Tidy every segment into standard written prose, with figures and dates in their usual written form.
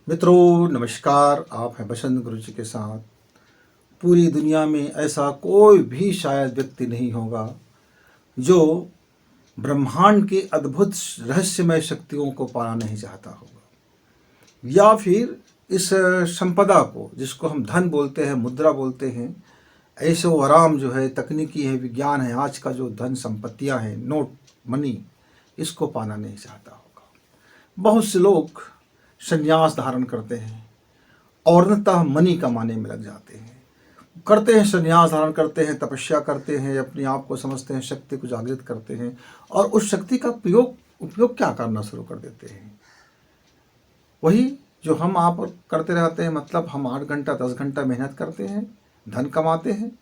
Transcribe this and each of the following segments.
मित्रों नमस्कार। आप हैं बसंत गुरु जी के साथ। पूरी दुनिया में ऐसा कोई भी शायद व्यक्ति नहीं होगा जो ब्रह्मांड की अद्भुत रहस्यमय शक्तियों को पाना नहीं चाहता होगा, या फिर इस संपदा को, जिसको हम धन बोलते हैं, मुद्रा बोलते हैं, ऐशो आराम जो है, तकनीकी है, विज्ञान है, आज का जो धन संपत्तियां हैं, नोट मनी, इसको पाना नहीं चाहता होगा। बहुत से लोग संन्यास धारण करते हैं और अंततः मनी कमाने में लग जाते हैं, करते हैं संन्यास धारण करते हैं, तपस्या करते हैं, अपने आप को समझते हैं, शक्ति को जागृत करते हैं और उस शक्ति का उपयोग क्या करना शुरू कर देते हैं। वही जो हम आप करते रहते हैं, मतलब हम 8 घंटा 10 घंटा मेहनत करते हैं, धन कमाते हैं,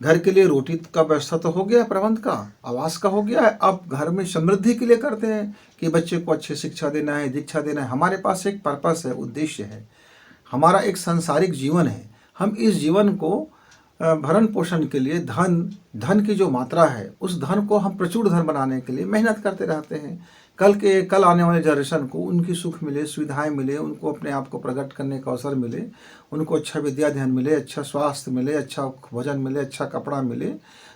घर के लिए रोटी का व्यवस्था तो हो गया, प्रबंध का, आवास का हो गया है, अब घर में समृद्धि के लिए करते हैं कि बच्चे को अच्छी शिक्षा देना है, दीक्षा देना है। हमारे पास एक पर्पस है, उद्देश्य है, हमारा एक सांसारिक जीवन है। हम इस जीवन को भरण पोषण के लिए धन की जो मात्रा है, उस धन को हम प्रचुर धन बनाने के लिए मेहनत करते रहते हैं। कल आने वाले जनरेशन को उनकी सुख मिले, सुविधाएं मिले, उनको अपने आप को प्रकट करने का अवसर मिले, उनको अच्छा विद्या ध्यान मिले, अच्छा स्वास्थ्य मिले, अच्छा भोजन मिले, अच्छा कपड़ा मिले,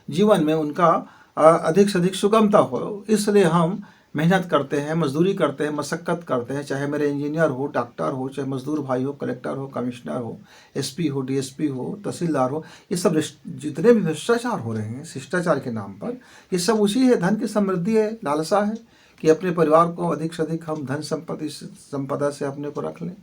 जीवन में उनका अधिक से अधिक सुगमता हो। इसलिए हम मेहनत करते हैं, मजदूरी करते हैं, मशक्क़त करते हैं, चाहे मेरे इंजीनियर हो, डॉक्टर हो, चाहे मजदूर भाई हो, कलेक्टर हो, कमिश्नर हो, एसपी हो, डीएसपी हो, तहसीलदार हो। ये सब जितने भी भ्रष्टाचार हो रहे हैं शिष्टाचार के नाम पर, ये सब उसी है, धन की समृद्धि है, लालसा है कि अपने परिवार को अधिक से अधिक हम धन संपदा से अपने को रख लें।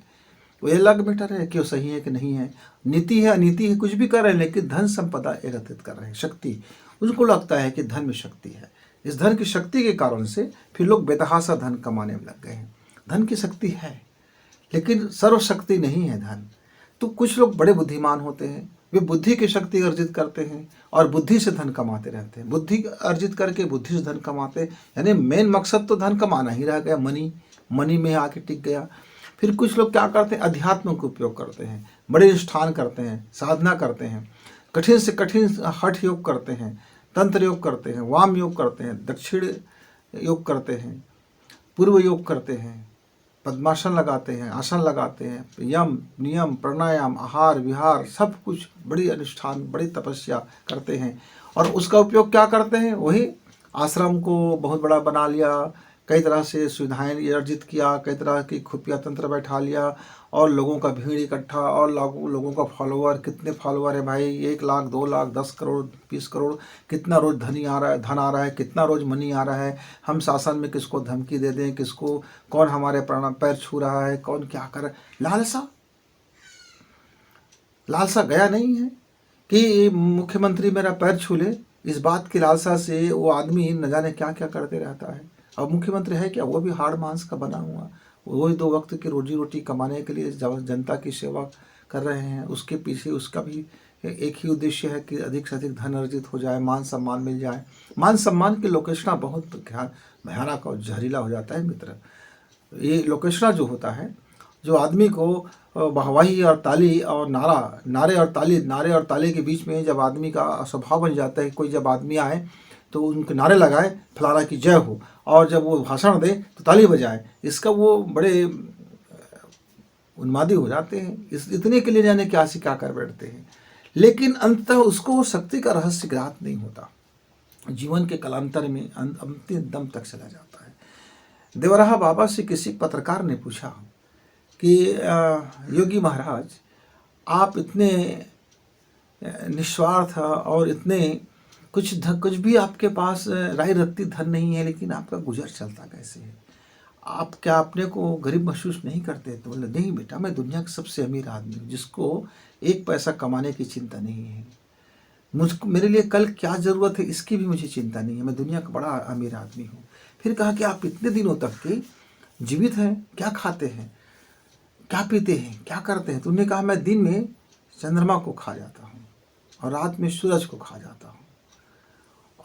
वो ये अलग मैटर है कि वो सही है कि नहीं है, नीति है अनीति है, कुछ भी कर रहे हैं, लेकिन धन संपदा एकत्रित कर रहे हैं, शक्ति। उनको लगता है कि धन में शक्ति है। इस धन की शक्ति के कारण से फिर लोग बेतहाशा धन कमाने में लग गए हैं। धन की शक्ति है लेकिन सर्वशक्ति नहीं है धन। तो कुछ लोग बड़े बुद्धिमान होते हैं, वे बुद्धि की शक्ति अर्जित करते हैं और बुद्धि से धन कमाते रहते हैं। बुद्धि अर्जित करके बुद्धि से धन कमाते, यानी मेन मकसद तो धन कमाना ही रह गया, मनी में आके टिक गया। फिर कुछ लोग क्या करते हैं, अध्यात्म का उपयोग करते हैं, बड़े अनुष्ठान करते हैं, साधना करते हैं, कठिन से कठिन हठ योग करते हैं, तंत्र योग करते हैं, वाम योग करते हैं, दक्षिण योग करते हैं, पूर्व योग करते हैं, पद्मासन लगाते हैं, आसन लगाते हैं, यम नियम प्राणायाम आहार विहार सब कुछ, बड़ी अनुष्ठान, बड़ी तपस्या करते हैं। और उसका उपयोग क्या करते हैं, वही आश्रम को बहुत बड़ा बना लिया, कई तरह से सुविधाएं अर्जित किया, कई तरह की खुफिया तंत्र बैठा लिया और लोगों का भीड़ इकट्ठा और लोगों का फॉलोअर। कितने फॉलोअर है भाई, 1 लाख 2 लाख 10 करोड़ 20 करोड़, कितना रोज धन आ रहा है, कितना रोज मनी आ रहा है। हम शासन में किसको धमकी दे दें, किसको, कौन हमारे पैर छू रहा है, कौन क्या कर, लालसा गया नहीं है कि मुख्यमंत्री मेरा पैर छू ले। इस बात की लालसा से वो आदमी न जाने क्या क्या करते रहता है। अब मुख्यमंत्री है क्या, वो भी हाड़ मांस का बना हुआ, वही 2 वक्त की रोजी रोटी कमाने के लिए जनता की सेवा कर रहे हैं। उसके पीछे उसका भी एक ही उद्देश्य है कि अधिक से अधिक धन अर्जित हो जाए, मान सम्मान मिल जाए। मान सम्मान की लोकेशना बहुत भयानक और जहरीला हो जाता है मित्र। ये लोकेशना जो होता है, जो आदमी को वाहवाही और ताली और नारे और ताली के बीच में जब आदमी का स्वभाव बन जाता है, कोई जब आदमी आए तो उनके नारे लगाए, फलाना की जय हो, और जब वो भाषण दे तो ताली बजाए, इसका वो बड़े उन्मादी हो जाते हैं। इतने के लिए जाने क्या से क्या कर बैठते हैं, लेकिन अंततः उसको शक्ति का रहस्य ज्ञात नहीं होता। जीवन के कालांतर में अंतिम दम तक चला जाता है। देवराहा बाबा से किसी पत्रकार ने पूछा कि योगी महाराज, आप इतने निस्वार्थ और इतने कुछ भी आपके पास राय रत्ती धन नहीं है, लेकिन आपका गुजर चलता कैसे है? आप क्या अपने को गरीब महसूस नहीं करते? तो बोले, नहीं बेटा, मैं दुनिया का सबसे अमीर आदमी हूँ, जिसको 1 पैसा कमाने की चिंता नहीं है। मेरे लिए कल क्या ज़रूरत है इसकी भी मुझे चिंता नहीं है, मैं दुनिया का बड़ा अमीर आदमी हूँ। फिर कहा कि आप इतने दिनों तक के जीवित हैं, क्या खाते हैं, क्या पीते हैं, क्या करते हैं? तो उन्होंने कहा, मैं दिन में चंद्रमा को खा जाता हूँ और रात में सूरज को खा जाता हूँ,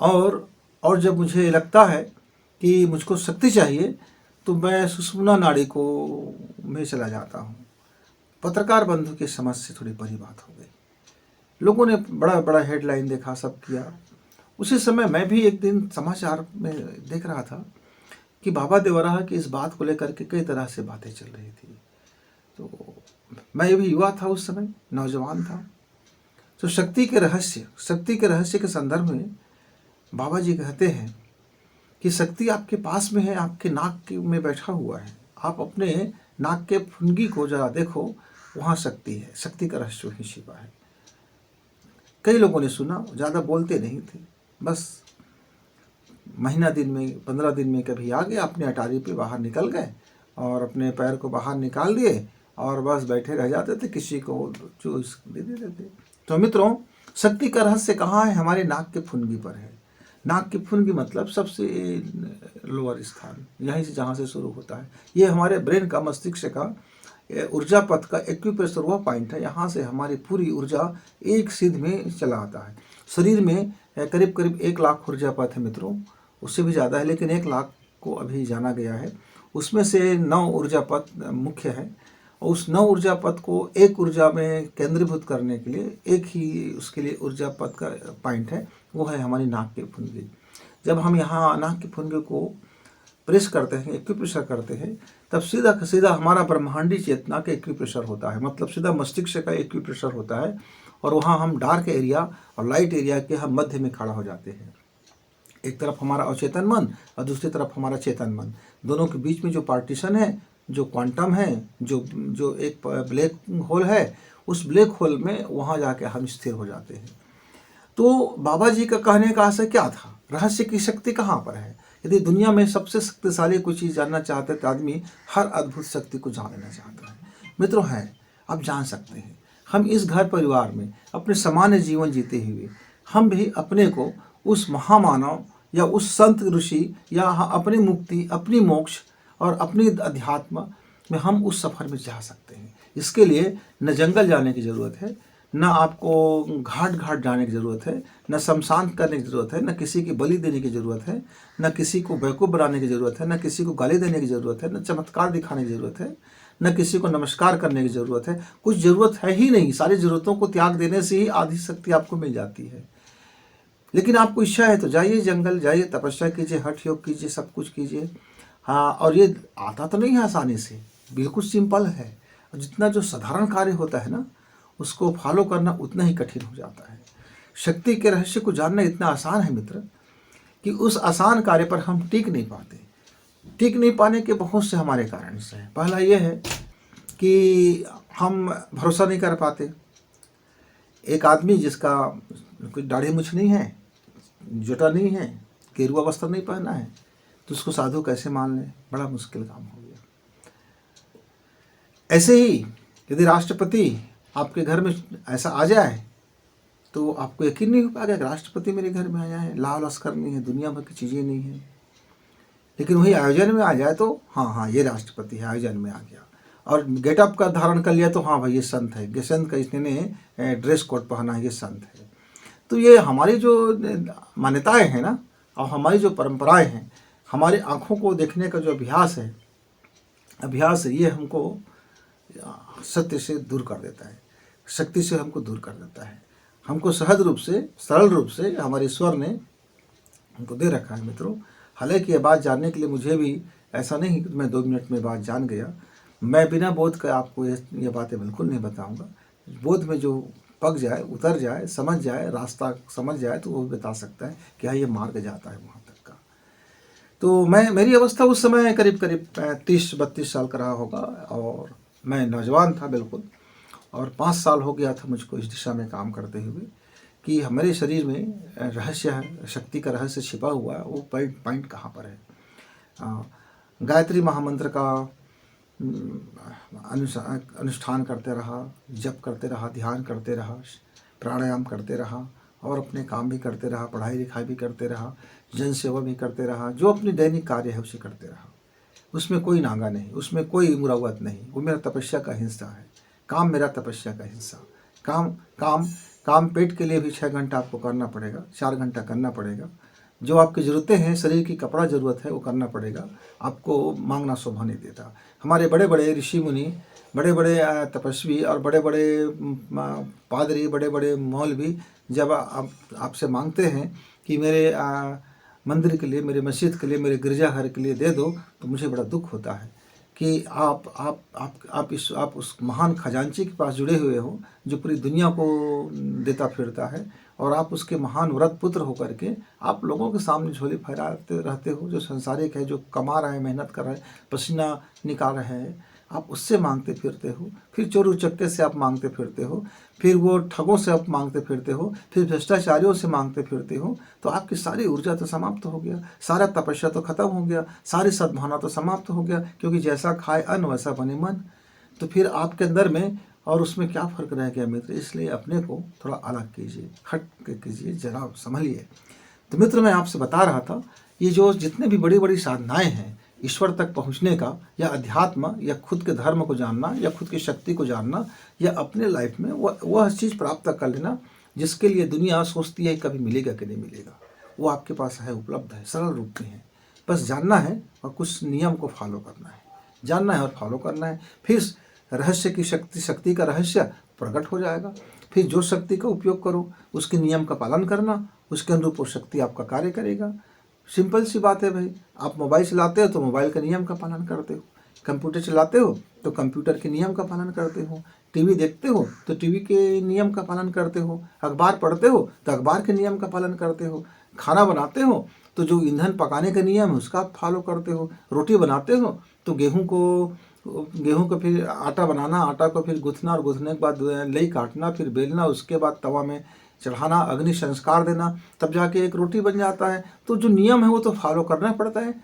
और जब मुझे लगता है कि मुझको शक्ति चाहिए तो मैं सुषुम्ना नाड़ी को में चला जाता हूँ। पत्रकार बंधु की समझ से थोड़ी बड़ी बात हो गई। लोगों ने बड़ा बड़ा हेडलाइन देखा, सब किया। उसी समय मैं भी एक दिन समाचार में देख रहा था कि बाबा देवराहा की इस बात को लेकर के कई तरह से बातें चल रही थी। तो मैं भी युवा था उस समय, नौजवान था। तो शक्ति के रहस्य के संदर्भ में बाबा जी कहते हैं कि शक्ति आपके पास में है, आपके नाक में बैठा हुआ है। आप अपने नाक के फुनगी को जरा देखो, वहाँ शक्ति है। शक्ति का रहस्य वहीं छिपा है। कई लोगों ने सुना, ज़्यादा बोलते नहीं थे, बस महीना दिन में 15 दिन में कभी आ गए, अपने अटारी पे बाहर निकल गए और अपने पैर को बाहर निकाल दिए और बस बैठे रह जाते थे, किसी को चूस दे देते थे। तो मित्रों, शक्ति का रहस्य कहाँ है? हमारे नाक के फुनगी पर है। नाक की फुनगी मतलब सबसे लोअर स्थान, यहीं से जहाँ से शुरू होता है। ये हमारे ब्रेन का, मस्तिष्क का ऊर्जा पथ का एक्यूप्रेशर वह पॉइंट है। यहाँ से हमारी पूरी ऊर्जा एक सीध में चला आता है। शरीर में करीब करीब 1 लाख ऊर्जा पथ है मित्रों, उससे भी ज़्यादा है, लेकिन 1 लाख को अभी जाना गया है। उसमें से 9 ऊर्जा पथ मुख्य है। उस 9 ऊर्जा पथ को एक ऊर्जा में केंद्रीभूत करने के लिए एक ही उसके लिए ऊर्जा पथ का पॉइंट है, वो है हमारी नाक की फुनगी। जब हम यहाँ नाक की फुनगी को प्रेस करते हैं, एक्यूप्रेशर करते हैं, तब सीधा सीधा हमारा ब्रह्मांडी चेतना का एक्यूप्रेशर होता है, मतलब सीधा मस्तिष्क का एक्यूप्रेशर होता है। और वहाँ हम डार्क एरिया और लाइट एरिया के हम मध्य में खड़ा हो जाते हैं। एक तरफ हमारा अचेतन मन और दूसरी तरफ हमारा चेतन मन, दोनों के बीच में जो पार्टीशन है, जो क्वांटम है, जो एक ब्लैक होल है, उस ब्लैक होल में वहाँ जाके हम स्थिर हो जाते हैं। तो बाबा जी का कहने का आशय क्या था? रहस्य की शक्ति कहाँ पर है? यदि दुनिया में सबसे शक्तिशाली कोई चीज़ जानना चाहते हैं तो आदमी हर अद्भुत शक्ति को जान लेना चाहता है। मित्रों, है, आप जान सकते हैं। हम इस घर परिवार में अपने सामान्य जीवन जीते हुए हम भी अपने को उस महामानव या उस संत ऋषि या अपनी मुक्ति, अपनी मोक्ष और अपनी अध्यात्म में हम उस सफ़र में जा सकते हैं। इसके लिए न जंगल जाने की ज़रूरत है, न आपको घाट घाट जाने की ज़रूरत है, न शमशान करने की ज़रूरत है, न किसी की बलि देने की ज़रूरत है, न किसी को बेवकूफ़ बनाने की ज़रूरत है, न किसी को गाली देने की ज़रूरत है, न चमत्कार दिखाने की ज़रूरत है, न किसी को नमस्कार करने की ज़रूरत है। कुछ ज़रूरत है ही नहीं। सारी ज़रूरतों को त्याग देने से ही आधी शक्ति आपको मिल जाती है। लेकिन आपको इच्छा है तो जाइए जंगल, जाइए तपस्या कीजिए, हठ योग कीजिए, सब कुछ कीजिए। हाँ, और ये आता तो नहीं है आसानी से, बिल्कुल सिंपल है। और जितना जो साधारण कार्य होता है ना, उसको फॉलो करना उतना ही कठिन हो जाता है। शक्ति के रहस्य को जानना इतना आसान है मित्र कि उस आसान कार्य पर हम टिक नहीं पाते। टिक नहीं पाने के बहुत से हमारे कारण से हैं। पहला ये है कि हम भरोसा नहीं कर पाते। एक आदमी जिसका कोई दाढ़ी मूछ नहीं है, जटा नहीं है, गेरुआ वस्त्र नहीं पहना है, तो उसको साधु कैसे मान लें? बड़ा मुश्किल काम हो गया। ऐसे ही यदि राष्ट्रपति आपके घर में ऐसा आ जाए तो आपको यकीन नहीं हो पाएगा कि राष्ट्रपति मेरे घर में आया है, लाल लश्कर नहीं है, दुनिया भर की चीज़ें नहीं है। लेकिन वही आयोजन में आ जाए तो हाँ ये राष्ट्रपति है, आयोजन में आ गया और गेटअप का धारण कर लिया तो हाँ भाई ये संत है, ये संत का इसने ड्रेस कोड पहना है, ये संत है। तो ये हमारी जो मान्यताएं हैं ना, और हमारी जो परंपराएं हैं, हमारी आँखों को देखने का जो अभ्यास है, ये हमको सत्य से दूर कर देता है, शक्ति से हमको दूर कर देता है। हमको सहज रूप से, सरल रूप से हमारे ईश्वर ने हमको दे रखा है मित्रों। हालांकि ये बात जानने के लिए मुझे भी ऐसा नहीं कि मैं 2 मिनट में बात जान गया। मैं बिना बोध के आपको ये बातें बिल्कुल नहीं बताऊंगा। बोध में जो पक जाए, उतर जाए, समझ जाए, रास्ता समझ जाए तो वो बता सकता है कि हाँ ये मार्ग जाता है वहाँ तक का। तो मेरी अवस्था उस समय करीब 30-32 साल का रहा होगा और मैं नौजवान था बिल्कुल। और 5 साल हो गया था मुझको इस दिशा में काम करते हुए कि हमारे शरीर में रहस्य है, शक्ति का रहस्य छिपा हुआ है। वो पॉइंट कहाँ पर है? गायत्री महामंत्र का अनुष्ठान करते रहा, जप करते रहा, ध्यान करते रहा, प्राणायाम करते रहा और अपने काम भी करते रहा, पढ़ाई लिखाई भी करते रहा, जन सेवा भी करते रहा। जो अपनी दैनिक कार्य है उसे करते रहा। उसमें कोई नागा नहीं, उसमें कोई मुरावत नहीं। वो मेरा तपस्या का हिस्सा है। काम मेरा तपस्या का हिस्सा। काम पेट के लिए भी 6 घंटा आपको करना पड़ेगा, 4 घंटा करना पड़ेगा। जो आपकी ज़रूरतें हैं, शरीर की कपड़ा ज़रूरत है, वो करना पड़ेगा। आपको मांगना शोभा नहीं देता। हमारे बड़े बड़े ऋषि मुनि, बड़े बड़े तपस्वी और बड़े बड़े पादरी, बड़े बड़े मौलवी जब आपसे मांगते हैं कि मेरे मंदिर के लिए, मेरे मस्जिद के लिए, मेरे गिरजाघर के लिए दे दो, तो मुझे बड़ा दुख होता है कि आप उस महान खजांची के पास जुड़े हुए हो जो पूरी दुनिया को देता फिरता है, और आप उसके महान व्रत पुत्र होकर के आप लोगों के सामने झोली फहराते रहते हो। जो संसारिक है, जो कमा रहा है, मेहनत कर रहा है, पसीना निकाल रहे हैं, आप उससे मांगते फिरते हो। फिर चोर उचक्के से आप मांगते फिरते हो, फिर वो ठगों से आप मांगते फिरते हो, फिर भ्रष्टाचारियों से मांगते फिरते हो। तो आपकी सारी ऊर्जा तो समाप्त हो गया, सारा तपस्या तो खत्म हो गया, सारी सद्भावना तो समाप्त हो गया, क्योंकि जैसा खाए अन्न वैसा बने मन। तो फिर आपके अंदर में और उसमें क्या फ़र्क रह गया मित्र? इसलिए अपने को थोड़ा अलग कीजिए, हट के कीजिए, जरा संभलिए। तो मित्र, मैं आपसे बता रहा था, ये जो जितने भी बड़ी बड़ी साधनाएं हैं ईश्वर तक पहुंचने का, या अध्यात्म, या खुद के धर्म को जानना, या खुद की शक्ति को जानना, या अपने लाइफ में वह चीज़ प्राप्त कर लेना जिसके लिए दुनिया सोचती है कभी मिलेगा कि नहीं मिलेगा, वो आपके पास है, उपलब्ध है, सरल रूप में है। बस जानना है और कुछ नियम को फॉलो करना है, जानना है और फॉलो करना है। फिर रहस्य की शक्ति का रहस्य प्रकट हो जाएगा। फिर जो शक्ति का उपयोग करो, उसके नियम का पालन करना, उसके अनुरूप वो शक्ति आपका कार्य करेगा। सिंपल सी बात है भाई। आप मोबाइल चलाते हो तो मोबाइल के नियम का पालन करते हो, कंप्यूटर चलाते हो तो कंप्यूटर के नियम का पालन करते हो, टीवी देखते हो तो टीवी के नियम का पालन करते हो, अखबार पढ़ते हो तो अखबार के नियम का पालन करते हो, खाना बनाते हो तो जो ईंधन पकाने का नियम है उसका आप फॉलो करते हो, रोटी बनाते हो तो गेहूं को फिर आटा बनाना, आटा को फिर गूँथना, और गूँथने के बाद लई काटना, फिर बेलना, उसके बाद तवा में चढ़ाना, अग्नि संस्कार देना, तब जाके एक रोटी बन जाता है। तो जो नियम है वो तो फॉलो करना पड़ता है।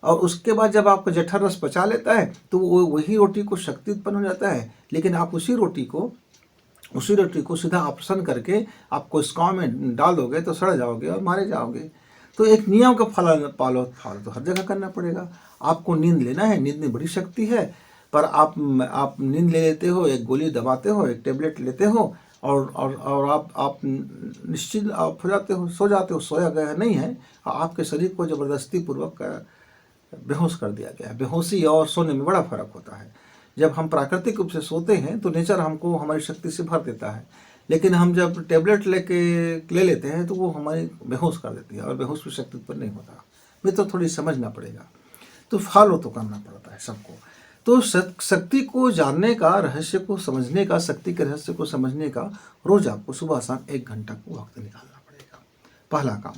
और उसके बाद जब आपका जठर रस पचा लेता है तो वही रोटी को शक्ति उत्पन्न हो जाता है। लेकिन आप उसी रोटी को सीधा ऑपरेशन करके आप कोशिकाओं में डाल दोगे तो सड़ जाओगे और मारे जाओगे। तो एक नियम का फॉलो तो हर जगह करना पड़ेगा। आपको नींद लेना है, नींद में बड़ी शक्ति है, पर आप नींद ले लेते हो, एक गोली दबाते हो, एक टेबलेट लेते हो, और आप निश्चित आप हो जाते हो, सो जाते हो। सोया गया नहीं है, आपके शरीर को ज़बरदस्ती पूर्वक बेहोश कर दिया गया है। बेहोशी और सोने में बड़ा फर्क होता है। जब हम प्राकृतिक रूप से सोते हैं तो नेचर हमको हमारी शक्ति से भर देता है, लेकिन हम जब टेबलेट ले लेते हैं तो वो हमारी बेहोश कर देती है, और बेहोश की शक्ति उत्पन्न नहीं होता। मित्र, थोड़ी समझना पड़ेगा, तो फॉलो तो करना पड़ता है सबको। तो शक्ति को जानने का, रहस्य को समझने का, शक्ति के रहस्य को समझने का रोज आपको सुबह शाम 1 घंटा को वक्त निकालना पड़ेगा। पहला काम,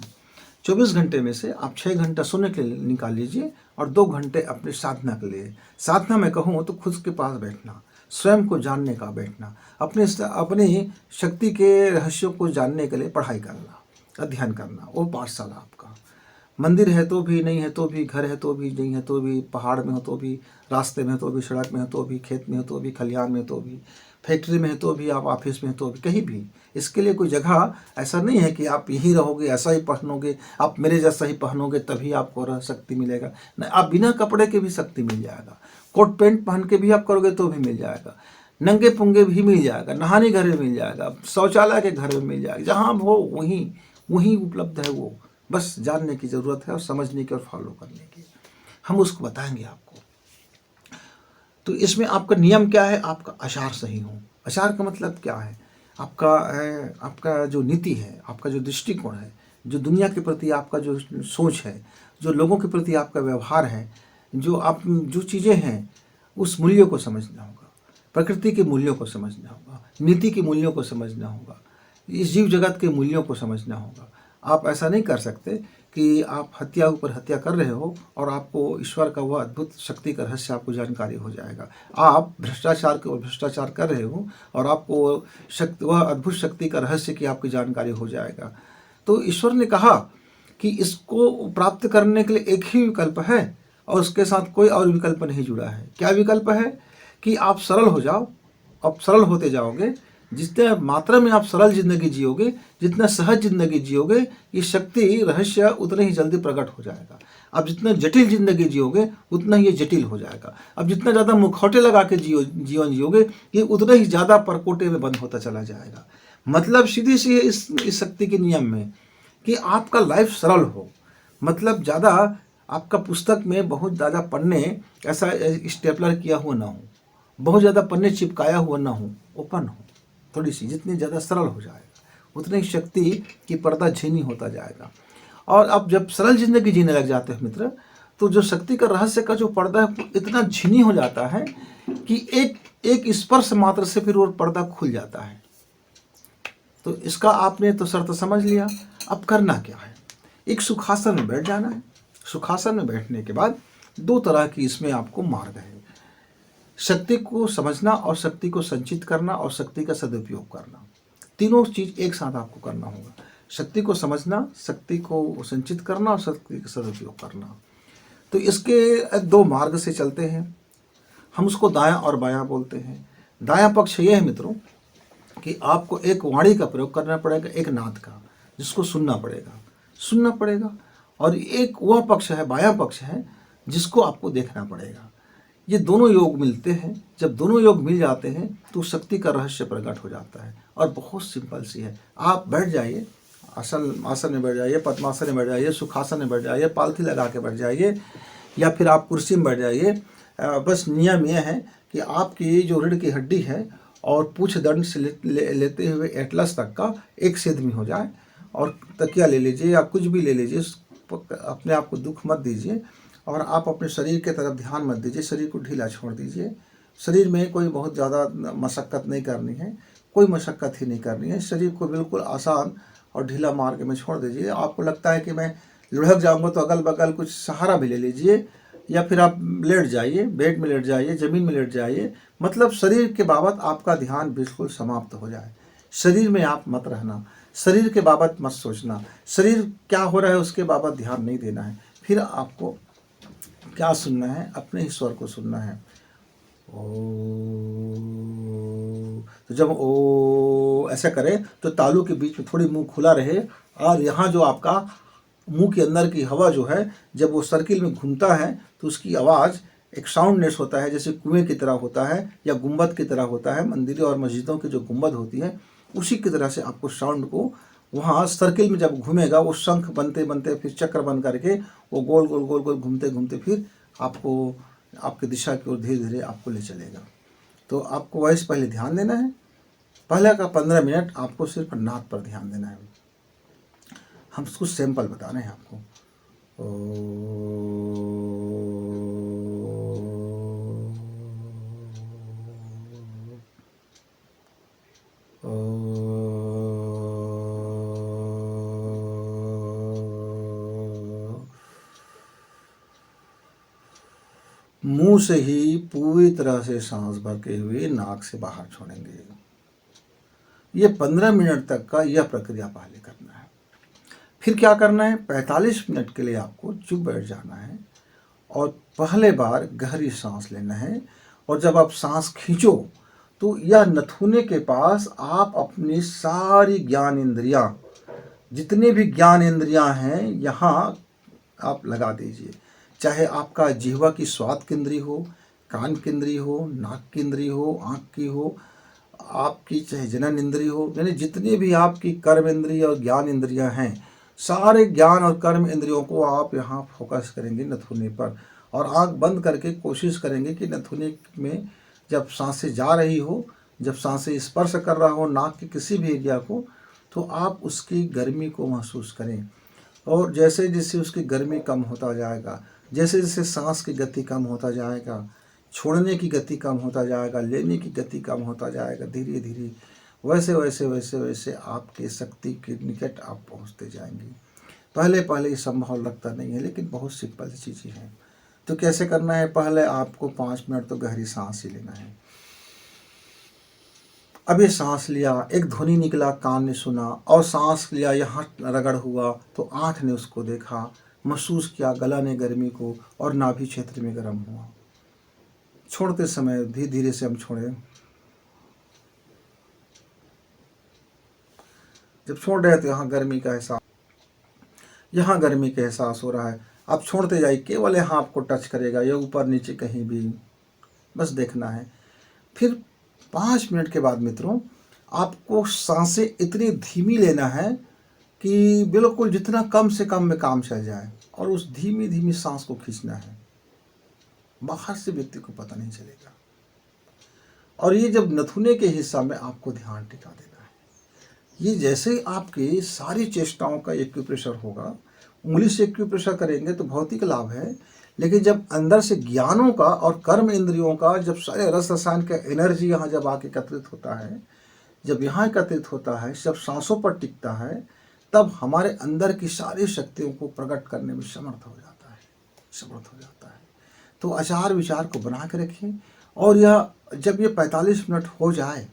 24 घंटे में से आप 6 घंटा सोने के लिए निकाल लीजिए और 2 घंटे अपने साधना के लिए। साधना में कहूँ तो खुद के पास बैठना, स्वयं को जानने का बैठना, अपनी शक्ति के रहस्यों को जानने के लिए पढ़ाई करना, अध्ययन करना। वो पाठशाला आपका मंदिर है तो भी, नहीं है तो भी, घर है तो भी, नहीं है तो भी, पहाड़ में हो तो भी, रास्ते में हो तो भी, सड़क में हो तो भी, खेत में हो तो भी, खलिहान में हो तो भी, फैक्ट्री में है तो भी, आप ऑफिस में हो तो भी, कहीं भी। इसके लिए कोई जगह ऐसा नहीं है कि आप यहीं रहोगे, ऐसा ही पहनोगे, आप मेरे जैसा ही पहनोगे तभी आपको रह शक्ति मिलेगा। नहीं, आप बिना कपड़े के भी शक्ति मिल जाएगा, कोट पैंट पहन के भी आप करोगे तो भी मिल जाएगा, नंगे पुंगे भी मिल जाएगा, नहाने घर में मिल जाएगा, शौचालय के घर में मिल जाएगा, जहाँ हो वहीं उपलब्ध है। वो बस जानने की ज़रूरत है और समझने की और फॉलो करने की। हम उसको बताएंगे आपको। तो इसमें आपका नियम क्या है? आपका आचार सही हो। आचार का मतलब क्या है? आपका जो नीति है, आपका जो दृष्टिकोण है, जो दुनिया के प्रति आपका जो सोच है, जो लोगों के प्रति आपका व्यवहार है, जो चीज़ें हैं, उस मूल्यों को समझना होगा, प्रकृति के मूल्यों को समझना होगा, नीति के मूल्यों को समझना होगा, इस जीव जगत के मूल्यों को समझना होगा। आप ऐसा नहीं कर सकते कि आप हत्या ऊपर हत्या कर रहे हो और आपको ईश्वर का वह अद्भुत शक्ति का रहस्य आपको जानकारी हो जाएगा। आप भ्रष्टाचार के भ्रष्टाचार कर रहे हो और आपको वह अद्भुत शक्ति का रहस्य की आपकी जानकारी हो जाएगा। तो ईश्वर ने कहा कि इसको प्राप्त करने के लिए एक ही विकल्प है और उसके साथ कोई और विकल्प नहीं जुड़ा है। क्या विकल्प है? कि आप सरल हो जाओ। आप सरल होते जाओगे, जितने मात्रा में आप सरल जिंदगी जियोगे, जितना सहज जिंदगी जियोगे, ये शक्ति रहस्य उतना ही जल्दी प्रकट हो जाएगा। अब जितना जटिल जिंदगी जियोगे उतना ही ये जटिल हो जाएगा। अब जितना ज़्यादा मुखौटे लगा के जीवन जियोगे, ये उतना ही ज़्यादा परकोटे में बंद होता चला जाएगा। मतलब सीधी सी है इस शक्ति के नियम में कि आपका लाइफ सरल हो। मतलब ज़्यादा आपका पुस्तक में बहुत ज़्यादा पन्ने ऐसा स्टेपलर किया हुआ ना हो, बहुत ज़्यादा पन्ने चिपकाया हुआ ना हो, ओपन हो। थोड़ी सी जितनी ज़्यादा सरल हो जाएगा उतनी शक्ति की पर्दा झीनी होता जाएगा। और अब जब सरल जिंदगी जीने लग जाते हैं मित्र, तो जो शक्ति का रहस्य का जो पर्दा है वो इतना झिनी हो जाता है कि एक स्पर्श मात्र से फिर वो पर्दा खुल जाता है। तो इसका आपने तो शर्त समझ लिया। अब करना क्या है, एक सुखासन में बैठ जाना है। सुखासन में बैठने के बाद दो तरह की इसमें आपको मार्ग है, शक्ति को समझना और शक्ति को संचित करना और शक्ति का सदुपयोग करना। तीनों चीज एक साथ आपको करना होगा, शक्ति को समझना, शक्ति को संचित करना और शक्ति का सदुपयोग करना। तो इसके दो मार्ग से चलते हैं, हम उसको दायां और बायां बोलते हैं। दायां पक्ष यह है मित्रों कि आपको एक वाणी का प्रयोग करना पड़ेगा, एक नाद का, जिसको सुनना पड़ेगा। और एक वह पक्ष है, बायां पक्ष है, जिसको आपको देखना पड़ेगा। ये दोनों योग मिलते हैं, जब दोनों योग मिल जाते हैं तो शक्ति का रहस्य प्रकट हो जाता है। और बहुत सिंपल सी है, आप बैठ जाइए, आसन में बैठ जाइए, पद्मासन में बैठ जाइए, सुखासन में बैठ जाइए, पालथी लगा के बैठ जाइए, या फिर आप कुर्सी में बैठ जाइए। बस नियम यह है कि आपकी जो रीढ़ की हड्डी है और पूछ दंड से लेते हुए एटलस तक का एक सिद्ध में हो जाए, और तकिया ले लीजिए या कुछ भी ले लीजिए, अपने आप को दुख मत दीजिए और आप अपने शरीर के तरफ ध्यान मत दीजिए, शरीर को ढीला छोड़ दीजिए। शरीर में कोई बहुत ज़्यादा मशक्क़त नहीं करनी है, कोई मशक्क़त ही नहीं करनी है, शरीर को बिल्कुल आसान और ढीला मार के में छोड़ दीजिए। आपको लगता है कि मैं लुढ़क जाऊंगा तो अगल बगल कुछ सहारा भी ले लीजिए, या फिर आप लेट जाइए, बेड में लेट जाइए, ज़मीन में लेट जाइए। मतलब शरीर के बाबत आपका ध्यान बिल्कुल समाप्त हो जाए। शरीर में आप मत रहना, शरीर के बाबत मत सोचना, शरीर क्या हो रहा है उसके बाबत ध्यान नहीं देना है। फिर आपको क्या सुनना है, अपने ही स्वर को सुनना है। ओ, तो जब ओ ऐसा करें तो तालू के बीच में थोड़ी मुंह खुला रहे, और यहाँ जो आपका मुंह के अंदर की हवा जो है, जब वो सर्किल में घूमता है तो उसकी आवाज़ एक साउंडनेस होता है, जैसे कुएं की तरह होता है या गुंबद की तरह होता है। मंदिरों और मस्जिदों की जो गुंबद होती है उसी की तरह से आपको साउंड को वहाँ सर्किल में जब घूमेगा, वो शंख बनते बनते फिर चक्र बन करके वो गोल गोल गोल गोल घूमते घूमते फिर आपको आपकी दिशा की ओर धीरे धीरे आपको ले चलेगा। तो आपको वॉइस पहले ध्यान देना है। पहले का 15 मिनट आपको सिर्फ नाक पर ध्यान देना है। हम कुछ सैंपल बता रहे हैं आपको। मुंह से ही पूरी तरह से सांस भर के हुए नाक से बाहर छोड़ेंगे। ये 15 मिनट तक का यह प्रक्रिया पहले करना है। फिर क्या करना है, 45 मिनट के लिए आपको चुप बैठ जाना है और पहले बार गहरी सांस लेना है। और जब आप सांस खींचो तो यह नथुने के पास आप अपनी सारी ज्ञान इंद्रियां, जितने भी ज्ञान इंद्रियां हैं, यहाँ आप लगा दीजिए। चाहे आपका जिह्वा की स्वाद की इंद्री हो, कान की इंद्री हो, नाक की इंद्री हो, आँख की हो, आपकी चाहे जनन इंद्री हो, यानी जितनी भी आपकी कर्म इंद्रिय और ज्ञान इंद्रियां हैं, सारे ज्ञान और कर्म इंद्रियों को आप यहाँ फोकस करेंगे नथुने पर, और आंख बंद करके कोशिश करेंगे कि नथुने में जब सांसें जा रही हो, जब सांसें स्पर्श कर रहा हो नाक के किसी भी एरिया को, तो आप उसकी गर्मी को महसूस करें। और जैसे जैसे उसकी गर्मी कम होता जाएगा, जैसे जैसे सांस की गति कम होता जाएगा, छोड़ने की गति कम होता जाएगा, लेने की गति कम होता जाएगा, धीरे धीरे वैसे वैसे वैसे वैसे आपके शक्ति के निकट आप पहुंचते जाएंगे। पहले पहले ये संभव लगता नहीं है, लेकिन बहुत सिंपल सी चीज़ें हैं। तो कैसे करना है, पहले आपको 5 मिनट तो गहरी सांस ही लेना है। अब ये सांस लिया, एक ध्वनि निकला, कान ने सुना, और सांस लिया, यहाँ रगड़ हुआ तो आँख ने उसको देखा, महसूस किया गला ने गर्मी को, और नाभि क्षेत्र में गर्म हुआ। छोड़ते समय धीरे धीरे से हम छोड़ें। जब छोड़ रहे तो यहाँ गर्मी का एहसास, यहाँ गर्मी का एहसास हो रहा है। आप छोड़ते जाइए, केवल यहाँ आपको टच करेगा, ये ऊपर नीचे कहीं भी, बस देखना है। फिर 5 मिनट के बाद मित्रों आपको सांसें इतनी धीमी लेना है कि बिल्कुल जितना कम से कम में काम चल जाए, और उस धीमी धीमी सांस को खींचना है, बाहर से व्यक्ति को पता नहीं चलेगा। और ये जब नथुने के हिस्सा में आपको ध्यान टिका देना है। ये जैसे आपके सारी चेष्टाओं का एक्यूप्रेशर होगा, उंगली से एक्यूप्रेशर करेंगे तो भौतिक लाभ है, लेकिन जब अंदर से ज्ञानों का और कर्म इंद्रियों का जब सारे रस रसायन का एनर्जी यहाँ जब आके एकत्रित होता है, जब यहाँ एकत्रित होता है, जब सांसों पर टिकता है, तब हमारे अंदर की सारी शक्तियों को प्रकट करने में समर्थ हो जाता है, समर्थ हो जाता है। तो आचार विचार को बना के रखिए। और यह जब ये 45 मिनट हो जाए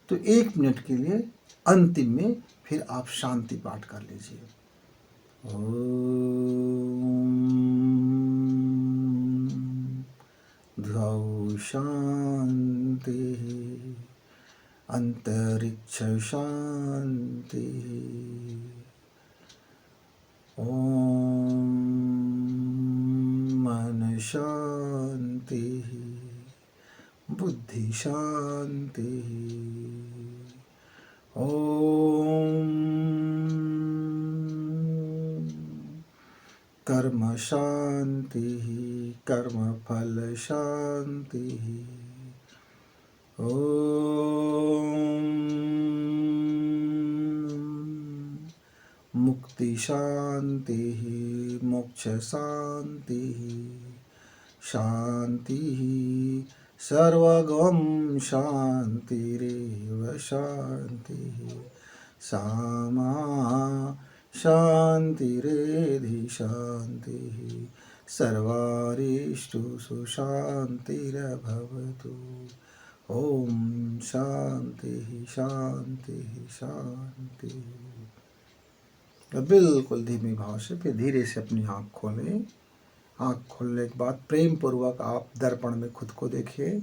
तो 1 मिनट के लिए अंतिम में फिर आप शांति पाठ कर लीजिए। ओम द्यौः शांति, अंतरिक्ष शांति, ओम मन शांति, बुद्धि शांति, ओम कर्म शांति, कर्म फल शांति, ओम मुक्ति शांति, मोक्ष शांति, शांति सर्वगम शांतिरेव शांति, सामा शांतिरेधि शांति, सर्वारिष्टु सुशांतिर्भवतु। ओम शांति शांति शांति। बिल्कुल धीमे भाव से फिर धीरे से अपनी आँख खोलें। आँख खोलने के बाद प्रेम पूर्वक आप दर्पण में खुद को देखिए।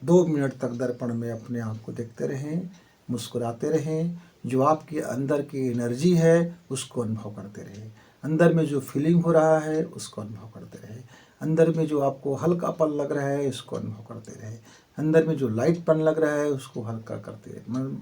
2 मिनट तक दर्पण में अपने आप को देखते रहें, मुस्कुराते रहें। जो आपके अंदर की एनर्जी है उसको अनुभव करते रहें। अंदर में जो फीलिंग हो रहा है उसको अनुभव करते रहें। अंदर में जो आपको हल्कापन लग रहा है इसको अनुभव करते रहें। अंदर में जो लाइटपन लग रहा है उसको हल्का करते रहें।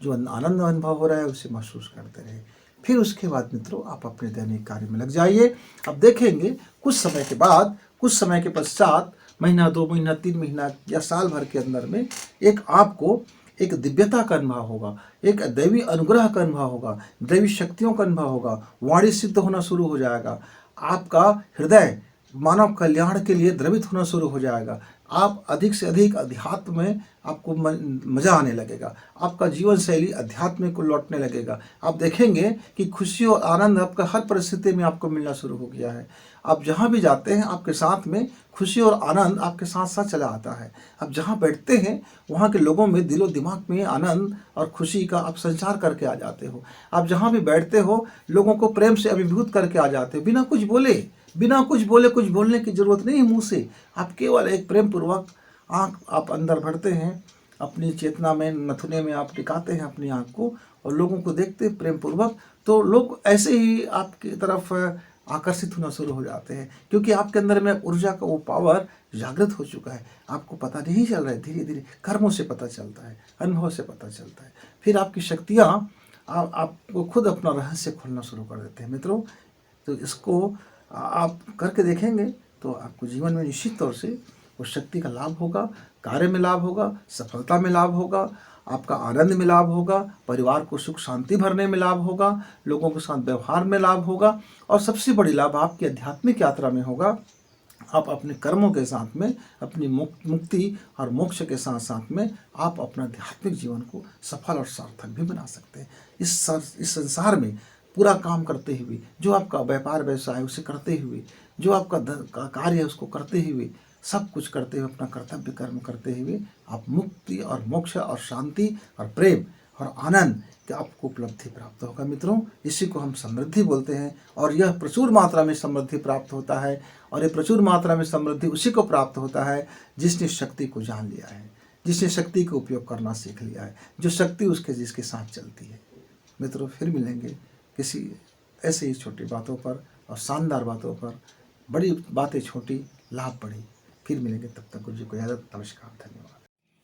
जो आनंद अनुभव हो रहा है उसे महसूस करते रहें। फिर उसके बाद मित्रों आप अपने दैनिक कार्य में लग जाइए। अब देखेंगे कुछ समय के बाद, कुछ समय के पश्चात, महीना 2 महीना 3 महीना या साल भर के अंदर में एक आपको एक दिव्यता का अनुभव होगा, एक दैवी अनुग्रह का अनुभव होगा, दैवी शक्तियों का अनुभव होगा। वाणी सिद्ध होना शुरू हो जाएगा। आपका हृदय मानव कल्याण के लिए द्रवित होना शुरू हो जाएगा। आप अधिक से अधिक अध्यात्म में आपको मज़ा आने लगेगा। आपका जीवन शैली अध्यात्म को लौटने लगेगा। आप देखेंगे कि खुशी और आनंद आपका हर परिस्थिति में आपको मिलना शुरू हो गया है। आप जहाँ भी जाते हैं आपके साथ में खुशी और आनंद आपके साथ साथ चला आता है। आप जहाँ बैठते हैं वहाँ के लोगों में दिलो दिमाग में आनंद और खुशी का आप संचार करके आ जाते हो। आप जहाँ भी बैठते हो लोगों को प्रेम से अभिभूत करके आ जाते हो, बिना कुछ बोले। बिना कुछ बोले, कुछ बोलने की जरूरत नहीं है मुंह से। आप केवल एक प्रेम पूर्वक आँख आप अंदर भरते हैं, अपनी चेतना में नथुने में आप टिकाते हैं अपनी आँख को और लोगों को देखते हैं प्रेम पूर्वक, तो लोग ऐसे ही आपकी तरफ आकर्षित होना शुरू हो जाते हैं, क्योंकि आपके अंदर में ऊर्जा का वो पावर जागृत हो चुका है। आपको पता नहीं चल रहा है, धीरे धीरे कर्मों से पता चलता है, अनुभव से पता चलता है। फिर आपकी शक्तियाँ आपको खुद अपना रहस्य खोलना शुरू कर देते हैं मित्रों। तो इसको आप करके देखेंगे तो आपको जीवन में निश्चित तौर से उस शक्ति का लाभ होगा, कार्य में लाभ होगा, सफलता में लाभ होगा, आपका आनंद में लाभ होगा, परिवार को सुख शांति भरने में लाभ होगा, लोगों के साथ व्यवहार में लाभ होगा और सबसे बड़ी लाभ आपकी आध्यात्मिक यात्रा में होगा। आप अपने कर्मों के साथ में अपनी मुक्ति और मोक्ष के साथ साथ में आप अपना आध्यात्मिक जीवन को सफल और सार्थक भी बना सकते हैं। इस संसार में पूरा काम करते हुए, जो आपका व्यापार व्यवसाय है उसे करते हुए, जो आपका कार्य है उसको करते हुए, सब कुछ करते हुए, अपना कर्तव्य कर्म करते हुए आप मुक्ति और मोक्ष और शांति और प्रेम और आनंद की आपको उपलब्धि प्राप्त होगा मित्रों। इसी को हम समृद्धि बोलते हैं और यह प्रचुर मात्रा में समृद्धि प्राप्त होता है। और ये प्रचुर मात्रा में समृद्धि उसी को प्राप्त होता है जिसने शक्ति को जान लिया है, जिसने शक्ति का उपयोग करना सीख लिया है, जो शक्ति जिसके साथ चलती है। मित्रों फिर मिलेंगे किसी ऐसे ही छोटी बातों पर और शानदार बातों पर। बड़ी बातें छोटी, लाभ बड़ी। फिर मिलेंगे, तब तक गुरु जी को इजाजत। नमस्कार, धन्यवाद।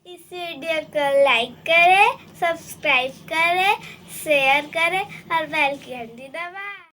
इस वीडियो को लाइक करें, सब्सक्राइब करें, शेयर करें और बेल की घंटी दबाएं।